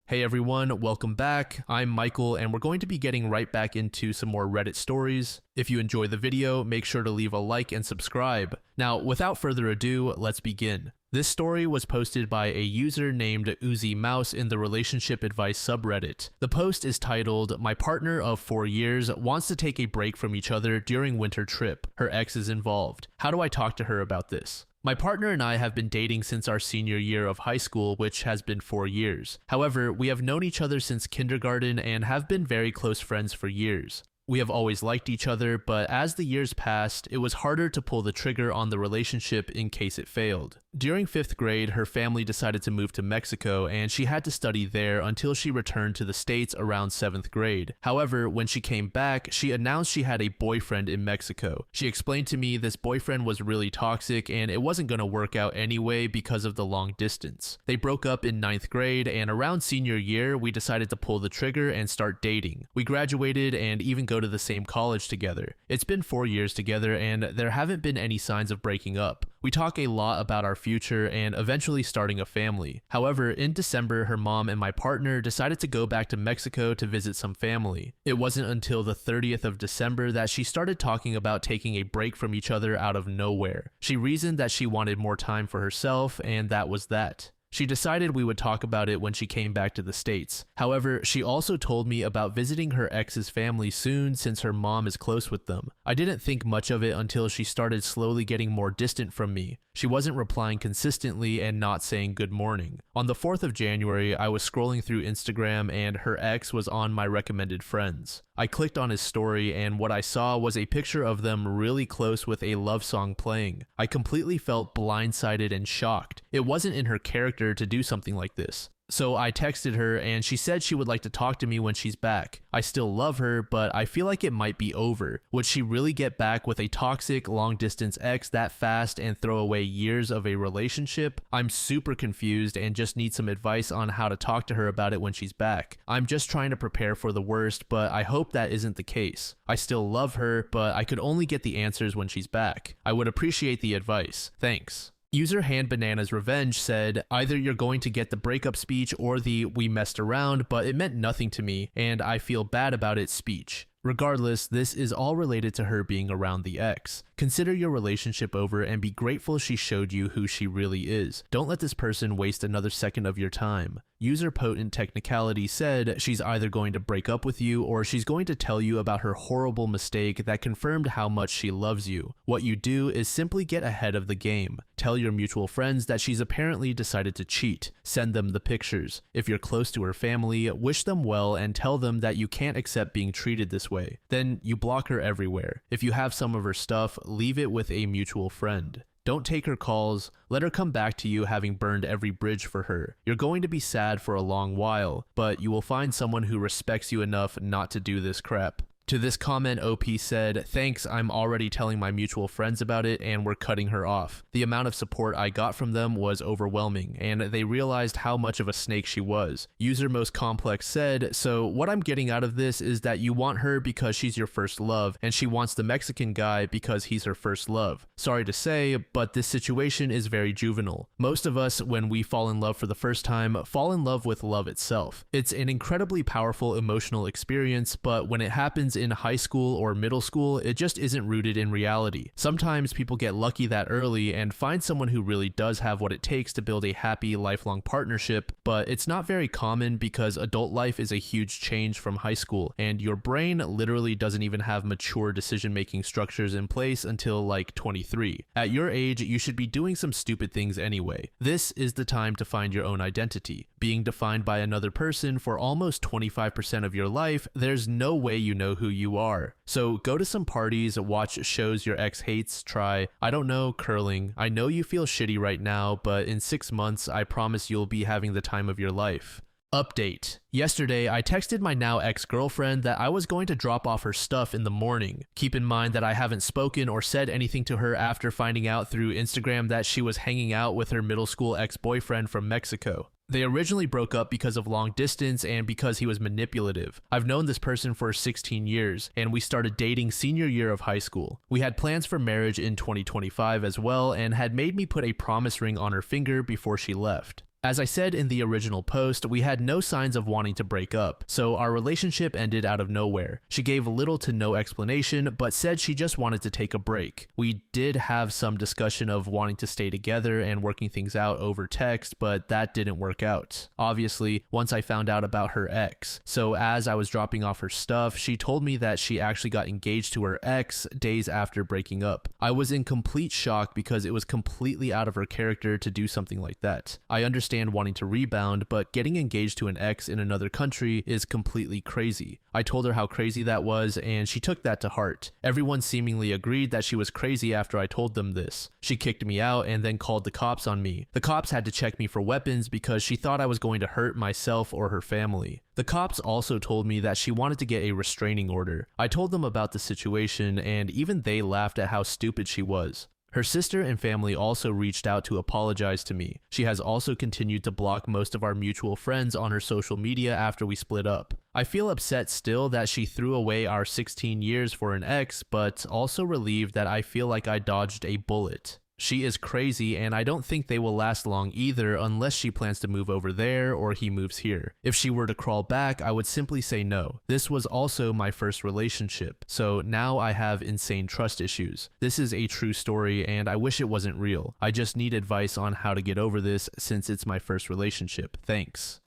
Hey everyone, welcome back. I'm Michael and we're going to be getting right back into some more Reddit stories. If you enjoy the video, make sure to leave a like and subscribe. Now, without further ado, let's begin. This story was posted by a user named Uzi Mouse in the relationship advice subreddit. The post is titled, "My partner of 4 years wants to take a break from each other during winter trip. Her ex is involved. How do I talk to her about this?" My partner and I have been dating since our senior year of high school, which has been 4 years. However, we have known each other since kindergarten and have been very close friends for years. We have always liked each other, but as the years passed, it was harder to pull the trigger on the relationship in case it failed. During 5th grade, her family decided to move to Mexico and she had to study there until she returned to the States around 7th grade. However, when she came back, she announced she had a boyfriend in Mexico. She explained to me this boyfriend was really toxic and it wasn't going to work out anyway because of the long distance. They broke up in 9th grade and around senior year, we decided to pull the trigger and start dating. We graduated and even go to the same college together. It's been 4 years together and there haven't been any signs of breaking up. We talk a lot about our future and eventually starting a family. However, in December, her mom and my partner decided to go back to Mexico to visit some family. It wasn't until the 30th of December that she started talking about taking a break from each other out of nowhere. She reasoned that she wanted more time for herself, and that was that. She decided we would talk about it when she came back to the States. However, she also told me about visiting her ex's family soon since her mom is close with them. I didn't think much of it until she started slowly getting more distant from me. She wasn't replying consistently and not saying good morning. On the 4th of January, I was scrolling through Instagram and her ex was on my recommended friends. I clicked on his story and what I saw was a picture of them really close with a love song playing. I completely felt blindsided and shocked. It wasn't in her character to do something like this. So I texted her and she said she would like to talk to me when she's back. I still love her, but I feel like it might be over. Would she really get back with a toxic long distance ex that fast and throw away years of a relationship? I'm super confused and just need some advice on how to talk to her about it when she's back. I'm just trying to prepare for the worst, but I hope that isn't the case. I still love her, but I could only get the answers when she's back. I would appreciate the advice. Thanks. User Hand Bananas Revenge said, either you're going to get the breakup speech or the "we messed around, but it meant nothing to me, and I feel bad about it" speech. Regardless, this is all related to her being around the ex. Consider your relationship over and be grateful she showed you who she really is. Don't let this person waste another second of your time. User Potent Technicality said she's either going to break up with you or she's going to tell you about her horrible mistake that confirmed how much she loves you. What you do is simply get ahead of the game. Tell your mutual friends that she's apparently decided to cheat. Send them the pictures. If you're close to her family, wish them well and tell them that you can't accept being treated this way. Then you block her everywhere. If you have some of her stuff, leave it with a mutual friend. Don't take her calls. Let her come back to you having burned every bridge for her. You're going to be sad for a long while, but you will find someone who respects you enough not to do this crap. To this comment, OP said, "Thanks, I'm already telling my mutual friends about it and we're cutting her off. The amount of support I got from them was overwhelming, and they realized how much of a snake she was." User Most Complex said, "So what I'm getting out of this is that you want her because she's your first love, and she wants the Mexican guy because he's her first love. Sorry to say, but this situation is very juvenile. Most of us, when we fall in love for the first time, fall in love with love itself. It's an incredibly powerful emotional experience, but when it happens in high school or middle school, it just isn't rooted in reality. Sometimes people get lucky that early and find someone who really does have what it takes to build a happy, lifelong partnership, but it's not very common because adult life is a huge change from high school, and your brain literally doesn't even have mature decision-making structures in place until like 23. At your age, you should be doing some stupid things anyway. This is the time to find your own identity. Being defined by another person for almost 25% of your life, there's no way you know who you are. So go to some parties, watch shows your ex hates, try, I don't know, curling. I know you feel shitty right now, but in 6 months, I promise you'll be having the time of your life." Update. Yesterday, I texted my now ex-girlfriend that I was going to drop off her stuff in the morning. Keep in mind that I haven't spoken or said anything to her after finding out through Instagram that she was hanging out with her middle school ex-boyfriend from Mexico. They originally broke up because of long distance and because he was manipulative. I've known this person for 16 years, and we started dating senior year of high school. We had plans for marriage in 2025 as well, and had made me put a promise ring on her finger before she left. As I said in the original post, we had no signs of wanting to break up, so our relationship ended out of nowhere. She gave little to no explanation, but said she just wanted to take a break. We did have some discussion of wanting to stay together and working things out over text, but that didn't work out. Obviously, once I found out about her ex. So as I was dropping off her stuff, she told me that she actually got engaged to her ex days after breaking up. I was in complete shock because it was completely out of her character to do something like that. I understand wanting to rebound, but getting engaged to an ex in another country is completely crazy. I told her how crazy that was, and she took that to heart. Everyone seemingly agreed that she was crazy after I told them this. She kicked me out and then called the cops on me. The cops had to check me for weapons because she thought I was going to hurt myself or her family. The cops also told me that she wanted to get a restraining order. I told them about the situation, and even they laughed at how stupid she was. Her sister and family also reached out to apologize to me. She has also continued to block most of our mutual friends on her social media after we split up. I feel upset still that she threw away our 16 years for an ex, but also relieved that I feel like I dodged a bullet. She is crazy, and I don't think they will last long either unless she plans to move over there or he moves here. If she were to crawl back, I would simply say no. This was also my first relationship, so now I have insane trust issues. This is a true story, and I wish it wasn't real. I just need advice on how to get over this since it's my first relationship. Thanks.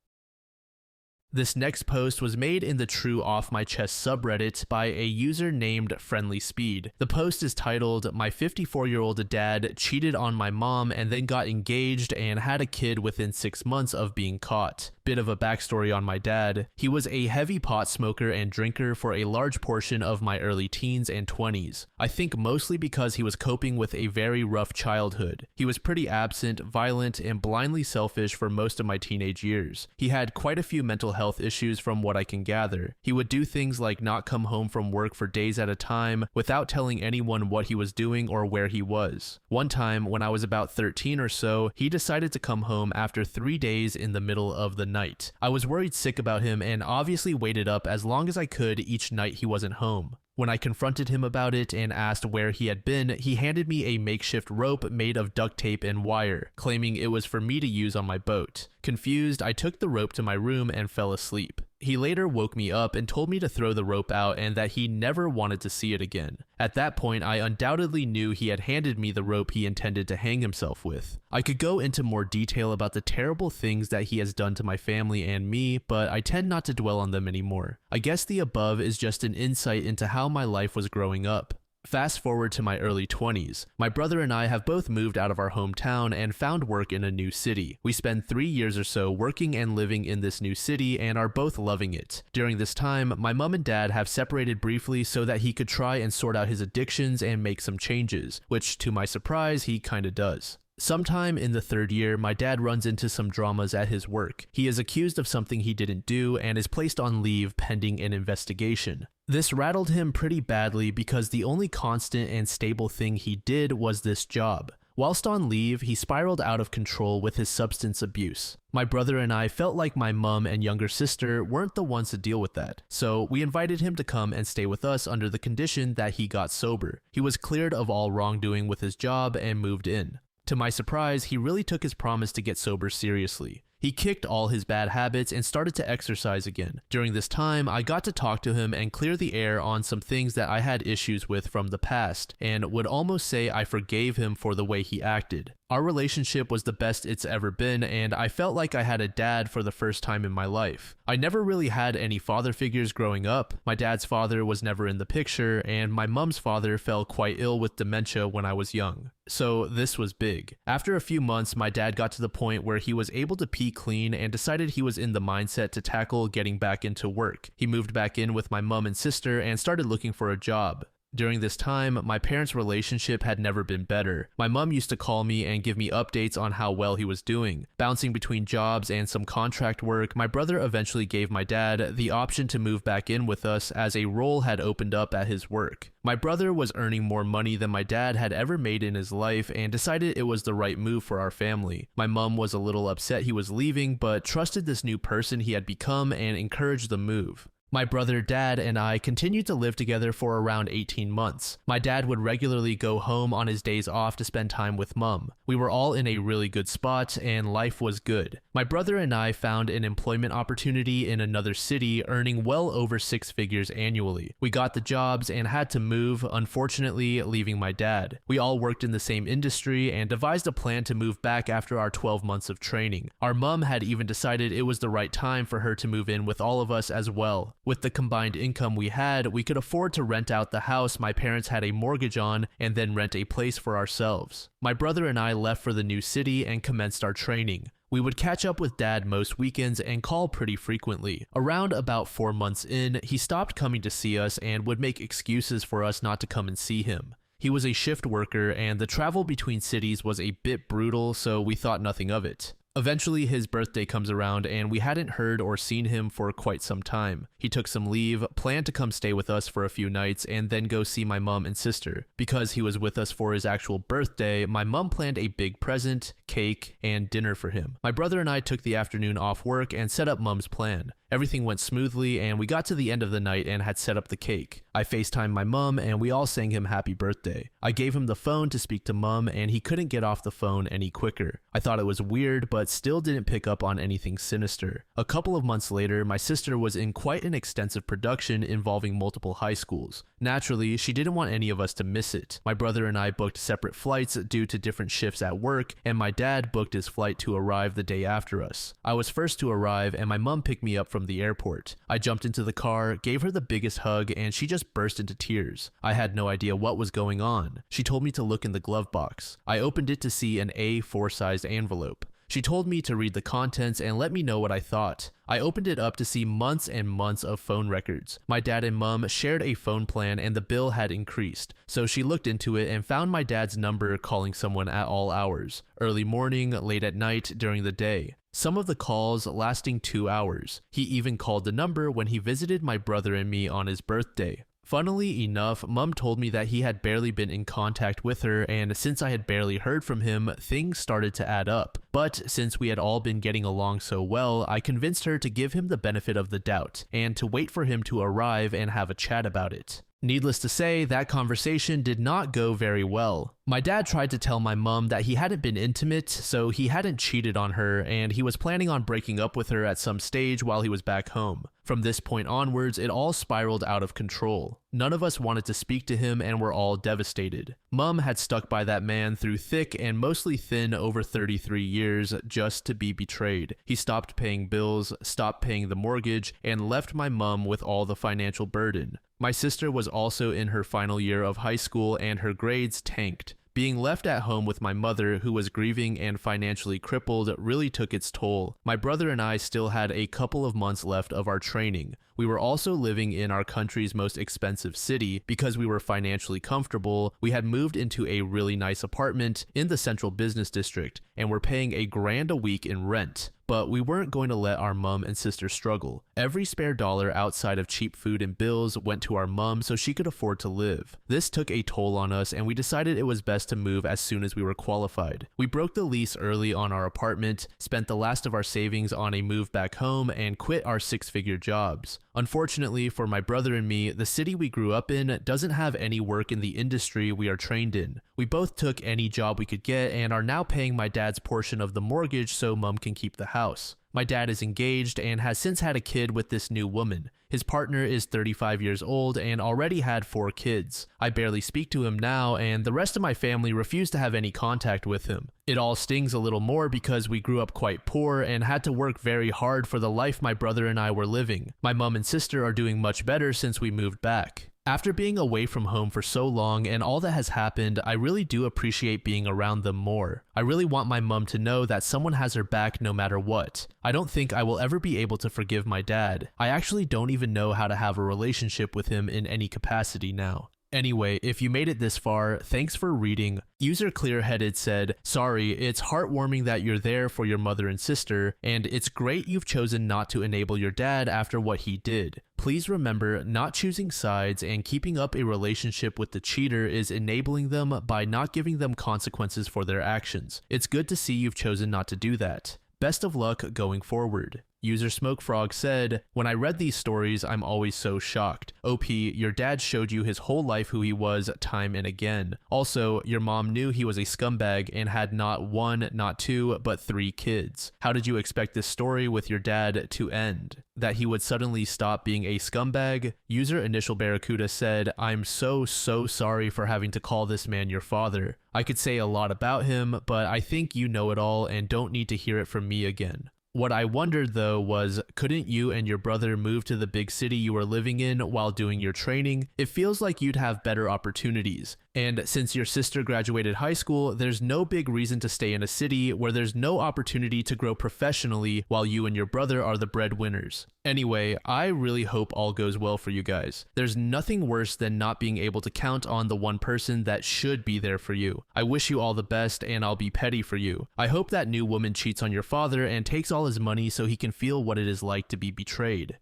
This next post was made in the True Off My Chest subreddit by a user named Friendly Speed. The post is titled, "My 54-year-old dad cheated on my mom and then got engaged and had a kid within 6 months of being caught." Bit of a backstory on my dad. He was a heavy pot smoker and drinker for a large portion of my early teens and 20s. I think mostly because he was coping with a very rough childhood. He was pretty absent, violent, and blindly selfish for most of my teenage years. He had quite a few mental health issues from what I can gather. He would do things like not come home from work for days at a time without telling anyone what he was doing or where he was. One time, when I was about 13 or so, he decided to come home after 3 days in the middle of the night. I was worried sick about him and obviously waited up as long as I could each night he wasn't home. When I confronted him about it and asked where he had been, he handed me a makeshift rope made of duct tape and wire, claiming it was for me to use on my boat. Confused, I took the rope to my room and fell asleep. He later woke me up and told me to throw the rope out and that he never wanted to see it again. At that point, I undoubtedly knew he had handed me the rope he intended to hang himself with. I could go into more detail about the terrible things that he has done to my family and me, but I tend not to dwell on them anymore. I guess the above is just an insight into how my life was growing up. Fast forward to my early 20s. My brother and I have both moved out of our hometown and found work in a new city. We spent 3 years or so working and living in this new city and are both loving it. During this time, my mom and dad have separated briefly so that he could try and sort out his addictions and make some changes, which to my surprise, he kinda does. Sometime in the 3rd year, my dad runs into some dramas at his work. He is accused of something he didn't do and is placed on leave pending an investigation. This rattled him pretty badly because the only constant and stable thing he did was this job. Whilst on leave, he spiraled out of control with his substance abuse. My brother and I felt like my mom and younger sister weren't the ones to deal with that, so we invited him to come and stay with us under the condition that he got sober. He was cleared of all wrongdoing with his job and moved in. To my surprise, he really took his promise to get sober seriously. He kicked all his bad habits and started to exercise again. During this time, I got to talk to him and clear the air on some things that I had issues with from the past, and would almost say I forgave him for the way he acted. Our relationship was the best it's ever been, and I felt like I had a dad for the first time in my life. I never really had any father figures growing up. My dad's father was never in the picture, and my mom's father fell quite ill with dementia when I was young. So this was big. After a few months, my dad got to the point where he was able to pee clean and decided he was in the mindset to tackle getting back into work. He moved back in with my mom and sister and started looking for a job. During this time, my parents' relationship had never been better. My mom used to call me and give me updates on how well he was doing. Bouncing between jobs and some contract work, my brother eventually gave my dad the option to move back in with us as a role had opened up at his work. My brother was earning more money than my dad had ever made in his life and decided it was the right move for our family. My mom was a little upset he was leaving, but trusted this new person he had become and encouraged the move. My brother, dad, and I continued to live together for around 18 months. My dad would regularly go home on his days off to spend time with mom. We were all in a really good spot, and life was good. My brother and I found an employment opportunity in another city, earning well over 6 figures annually. We got the jobs and had to move, unfortunately leaving my dad. We all worked in the same industry and devised a plan to move back after our 12 months of training. Our mom had even decided it was the right time for her to move in with all of us as well. With the combined income we had, we could afford to rent out the house my parents had a mortgage on and then rent a place for ourselves. My brother and I left for the new city and commenced our training. We would catch up with dad most weekends and call pretty frequently. Around about 4 months in, he stopped coming to see us and would make excuses for us not to come and see him. He was a shift worker and the travel between cities was a bit brutal, so we thought nothing of it. Eventually, his birthday comes around and we hadn't heard or seen him for quite some time. He took some leave, planned to come stay with us for a few nights, and then go see my mom and sister. Because he was with us for his actual birthday, my mom planned a big present, cake, and dinner for him. My brother and I took the afternoon off work and set up mom's plan. Everything went smoothly and we got to the end of the night and had set up the cake. I FaceTimed my mom and we all sang him happy birthday. I gave him the phone to speak to mom and he couldn't get off the phone any quicker. I thought it was weird but still didn't pick up on anything sinister. A couple of months later, my sister was in quite an extensive production involving multiple high schools. Naturally, she didn't want any of us to miss it. My brother and I booked separate flights due to different shifts at work, and my dad booked his flight to arrive the day after us. I was first to arrive and my mom picked me up from the airport. I jumped into the car, gave her the biggest hug, and she just burst into tears. I had no idea what was going on. She told me to look in the glove box. I opened it to see an A4 sized envelope. She told me to read the contents and let me know what I thought. I opened it up to see months and months of phone records. My dad and mom shared a phone plan and the bill had increased, so she looked into it and found my dad's number calling someone at all hours, early morning, late at night, during the day. Some of the calls lasting 2 hours. He even called the number when he visited my brother and me on his birthday. Funnily enough, Mom told me that he had barely been in contact with her, and since I had barely heard from him, things started to add up. But since we had all been getting along so well, I convinced her to give him the benefit of the doubt, and to wait for him to arrive and have a chat about it. Needless to say, that conversation did not go very well. My dad tried to tell my mom that he hadn't been intimate, so he hadn't cheated on her, and he was planning on breaking up with her at some stage while he was back home. From this point onwards, it all spiraled out of control. None of us wanted to speak to him and were all devastated. Mom had stuck by that man through thick and mostly thin over 33 years just to be betrayed. He stopped paying bills, stopped paying the mortgage, and left my mom with all the financial burden. My sister was also in her final year of high school and her grades tanked. Being left at home with my mother, who was grieving and financially crippled, really took its toll. My brother and I still had a couple of months left of our training. We were also living in our country's most expensive city. Because we were financially comfortable, we had moved into a really nice apartment in the central business district and were paying $1,000 a week in rent. But we weren't going to let our mom and sister struggle. Every spare dollar outside of cheap food and bills went to our mom so she could afford to live. This took a toll on us and we decided it was best to move as soon as we were qualified. We broke the lease early on our apartment, spent the last of our savings on a move back home, and quit our 6-figure jobs. Unfortunately for my brother and me, the city we grew up in doesn't have any work in the industry we are trained in. We both took any job we could get and are now paying my dad's portion of the mortgage so mom can keep the house. My dad is engaged and has since had a kid with this new woman. His partner is 35 years old and already had 4 kids. I barely speak to him now, and the rest of my family refuse to have any contact with him. It all stings a little more because we grew up quite poor and had to work very hard for the life my brother and I were living. My mom and sister are doing much better since we moved back. After being away from home for so long and all that has happened, I really do appreciate being around them more. I really want my mom to know that someone has her back no matter what. I don't think I will ever be able to forgive my dad. I actually don't even know how to have a relationship with him in any capacity now. Anyway, if you made it this far, thanks for reading. User Clearheaded said, "Sorry, it's heartwarming that you're there for your mother and sister, and it's great you've chosen not to enable your dad after what he did. Please remember, not choosing sides and keeping up a relationship with the cheater is enabling them by not giving them consequences for their actions. It's good to see you've chosen not to do that. Best of luck going forward." User Smokefrog said, "When I read these stories, I'm always so shocked. OP, your dad showed you his whole life who he was time and again. Also, your mom knew he was a scumbag and had not one, not two, but 3 kids. How did you expect this story with your dad to end? That he would suddenly stop being a scumbag?" User Initial Barracuda said, "I'm so sorry for having to call this man your father. I could say a lot about him, but I think you know it all and don't need to hear it from me again. What I wondered though was, couldn't you and your brother move to the big city you were living in while doing your training? It feels like you'd have better opportunities. And since your sister graduated high school, there's no big reason to stay in a city where there's no opportunity to grow professionally while you and your brother are the breadwinners. Anyway, I really hope all goes well for you guys. There's nothing worse than not being able to count on the one person that should be there for you. I wish you all the best and I'll be petty for you. I hope that new woman cheats on your father and takes all his money so he can feel what it is like to be betrayed."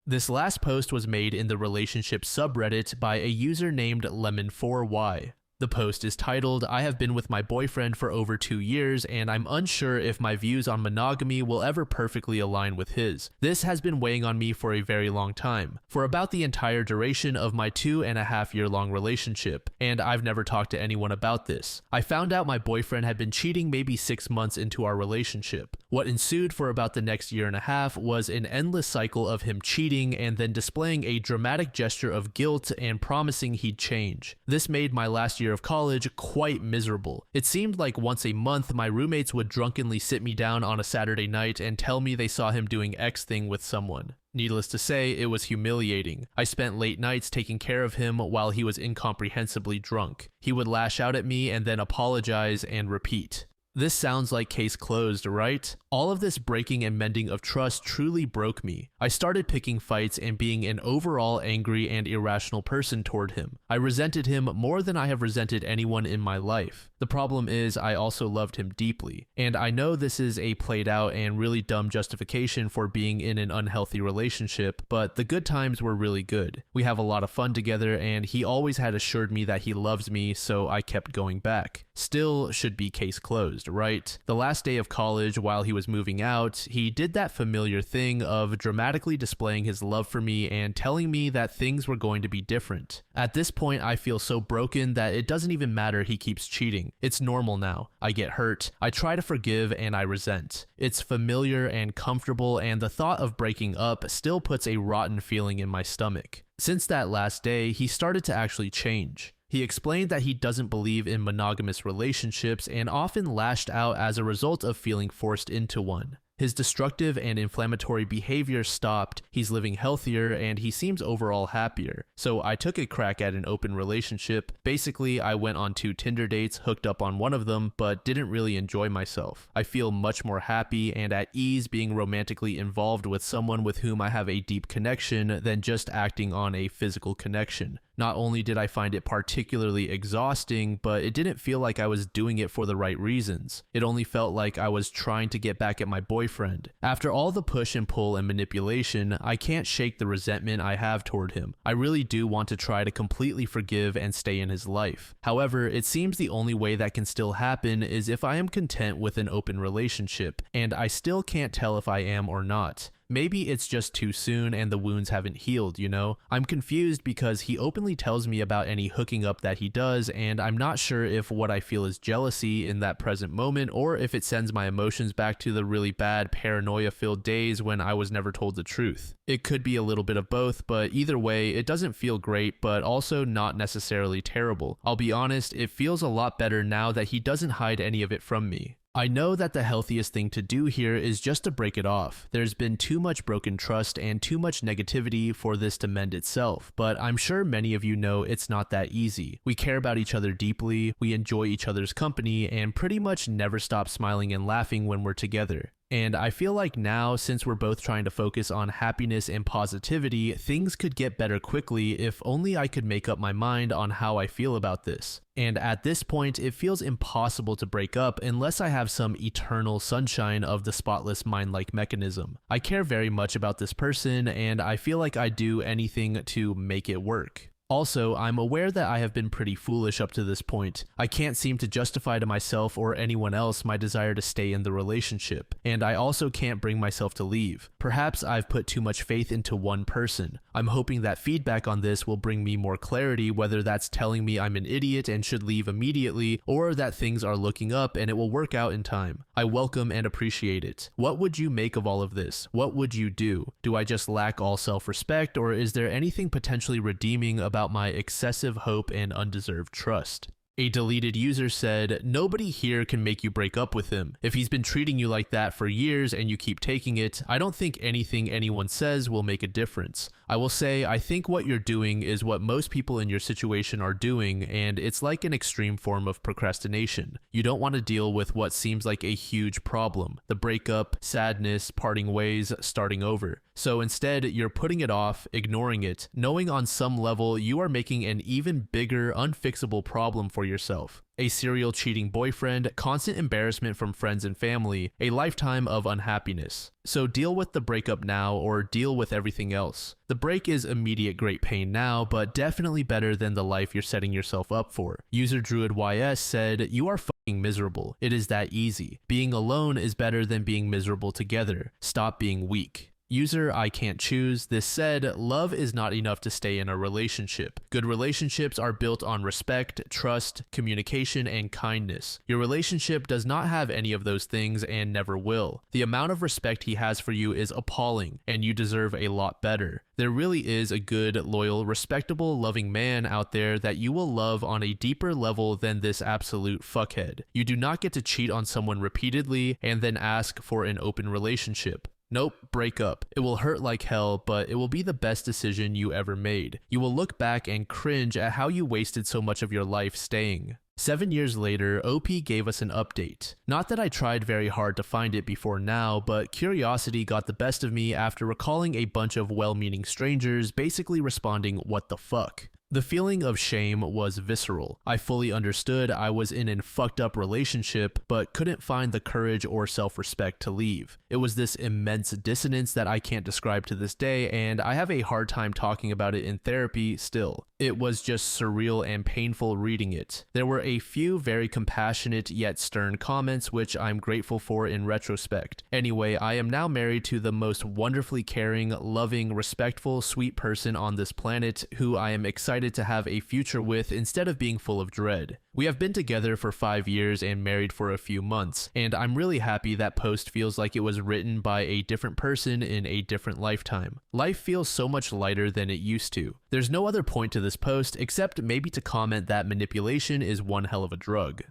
This last post was made in the relationship subreddit by a user named Lemon4Y. The post is titled, "I have been with my boyfriend for over 2 years and I'm unsure if my views on monogamy will ever perfectly align with his. This has been weighing on me for a very long time, for about the entire duration of my 2.5-year-long relationship, and I've never talked to anyone about this. I found out my boyfriend had been cheating maybe 6 months into our relationship. What ensued for about the next 1.5 years was an endless cycle of him cheating and then displaying a dramatic gesture of guilt and promising he'd change. This made my last year of college quite miserable. It seemed like once a month my roommates would drunkenly sit me down on a Saturday night and tell me they saw him doing X thing with someone. Needless to say, it was humiliating. I spent late nights taking care of him while he was incomprehensibly drunk. He would lash out at me and then apologize and repeat. This sounds like case closed, right? All of this breaking and mending of trust truly broke me. I started picking fights and being an overall angry and irrational person toward him. I resented him more than I have resented anyone in my life. The problem is I also loved him deeply. And I know this is a played out and really dumb justification for being in an unhealthy relationship, but the good times were really good. We have a lot of fun together and he always had assured me that he loves me, so I kept going back. Still should be case closed, right? The last day of college while he was moving out, he did that familiar thing of dramatically displaying his love for me and telling me that things were going to be different. At this point, I feel so broken that it doesn't even matter he keeps cheating. It's normal now. I get hurt, I try to forgive, and I resent. It's familiar and comfortable, and the thought of breaking up still puts a rotten feeling in my stomach. Since that last day, he started to actually change. He explained that he doesn't believe in monogamous relationships and often lashed out as a result of feeling forced into one. His destructive and inflammatory behavior stopped, he's living healthier, and he seems overall happier. So I took a crack at an open relationship. Basically, I went on 2 Tinder dates, hooked up on one of them, but didn't really enjoy myself. I feel much more happy and at ease being romantically involved with someone with whom I have a deep connection than just acting on a physical connection. Not only did I find it particularly exhausting, but it didn't feel like I was doing it for the right reasons. It only felt like I was trying to get back at my boyfriend. After all the push and pull and manipulation, I can't shake the resentment I have toward him. I really do want to try to completely forgive and stay in his life. However, it seems the only way that can still happen is if I am content with an open relationship, and I still can't tell if I am or not. Maybe it's just too soon and the wounds haven't healed, you know? I'm confused because he openly tells me about any hooking up that he does, and I'm not sure if what I feel is jealousy in that present moment or if it sends my emotions back to the really bad paranoia-filled days when I was never told the truth. It could be a little bit of both, but either way, it doesn't feel great, but also not necessarily terrible. I'll be honest, it feels a lot better now that he doesn't hide any of it from me. I know that the healthiest thing to do here is just to break it off. There's been too much broken trust and too much negativity for this to mend itself, but I'm sure many of you know it's not that easy. We care about each other deeply, we enjoy each other's company, and pretty much never stop smiling and laughing when we're together. And I feel like now, since we're both trying to focus on happiness and positivity, things could get better quickly if only I could make up my mind on how I feel about this. And at this point, it feels impossible to break up unless I have some eternal sunshine of the spotless mind-like mechanism. I care very much about this person, and I feel like I'd do anything to make it work. Also, I'm aware that I have been pretty foolish up to this point. I can't seem to justify to myself or anyone else my desire to stay in the relationship, and I also can't bring myself to leave. Perhaps I've put too much faith into one person. I'm hoping that feedback on this will bring me more clarity, whether that's telling me I'm an idiot and should leave immediately, or that things are looking up and it will work out in time. I welcome and appreciate it. What would you make of all of this? What would you do? Do I just lack all self-respect, or is there anything potentially redeeming about my excessive hope and undeserved trust? A deleted user said, "Nobody here can make you break up with him. If he's been treating you like that for years and you keep taking it, I don't think anything anyone says will make a difference. I will say, I think what you're doing is what most people in your situation are doing, and it's like an extreme form of procrastination. You don't want to deal with what seems like a huge problem, the breakup, sadness, parting ways, starting over. So instead, you're putting it off, ignoring it, knowing on some level you are making an even bigger, unfixable problem for yourself. A serial cheating boyfriend, constant embarrassment from friends and family, a lifetime of unhappiness. So deal with the breakup now, or deal with everything else. The break is immediate great pain now, but definitely better than the life you're setting yourself up for." User DruidYS said, "You are fucking miserable. It is that easy. Being alone is better than being miserable together. Stop being weak." User I Can't Choose This said, "Love is not enough to stay in a relationship. Good relationships are built on respect, trust, communication, and kindness. Your relationship does not have any of those things and never will. The amount of respect he has for you is appalling, and you deserve a lot better. There really is a good, loyal, respectable, loving man out there that you will love on a deeper level than this absolute fuckhead. You do not get to cheat on someone repeatedly and then ask for an open relationship. Nope, break up. It will hurt like hell, but it will be the best decision you ever made. You will look back and cringe at how you wasted so much of your life staying." 7 years later, OP gave us an update. Not that I tried very hard to find it before now, but curiosity got the best of me after recalling a bunch of well-meaning strangers basically responding, "What the fuck?" The feeling of shame was visceral. I fully understood I was in a fucked up relationship, but couldn't find the courage or self-respect to leave. It was this immense dissonance that I can't describe to this day, and I have a hard time talking about it in therapy still. It was just surreal and painful reading it. There were a few very compassionate yet stern comments, which I'm grateful for in retrospect. Anyway, I am now married to the most wonderfully caring, loving, respectful, sweet person on this planet, who I am excited to have a future with instead of being full of dread. We have been together for 5 years and married for a few months, and I'm really happy that post feels like it was written by a different person in a different lifetime. Life feels so much lighter than it used to. There's no other point to this post except maybe to comment that manipulation is one hell of a drug.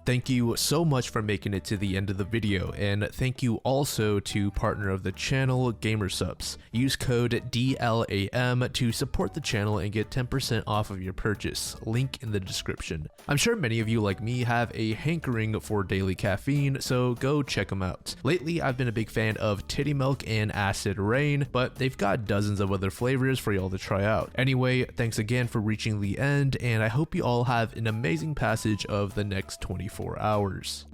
Thank you so much for making it to the end of the video, and thank you also to partner of the channel, GamerSupps. Use code DLAM to support the channel and get 10% off of your purchase, link in the description. I'm sure many of you like me have a hankering for daily caffeine, so go check them out. Lately, I've been a big fan of Titty Milk and Acid Rain, but they've got dozens of other flavors for y'all to try out. Anyway, thanks again for reaching the end, and I hope you all have an amazing passage of the next 24 hours.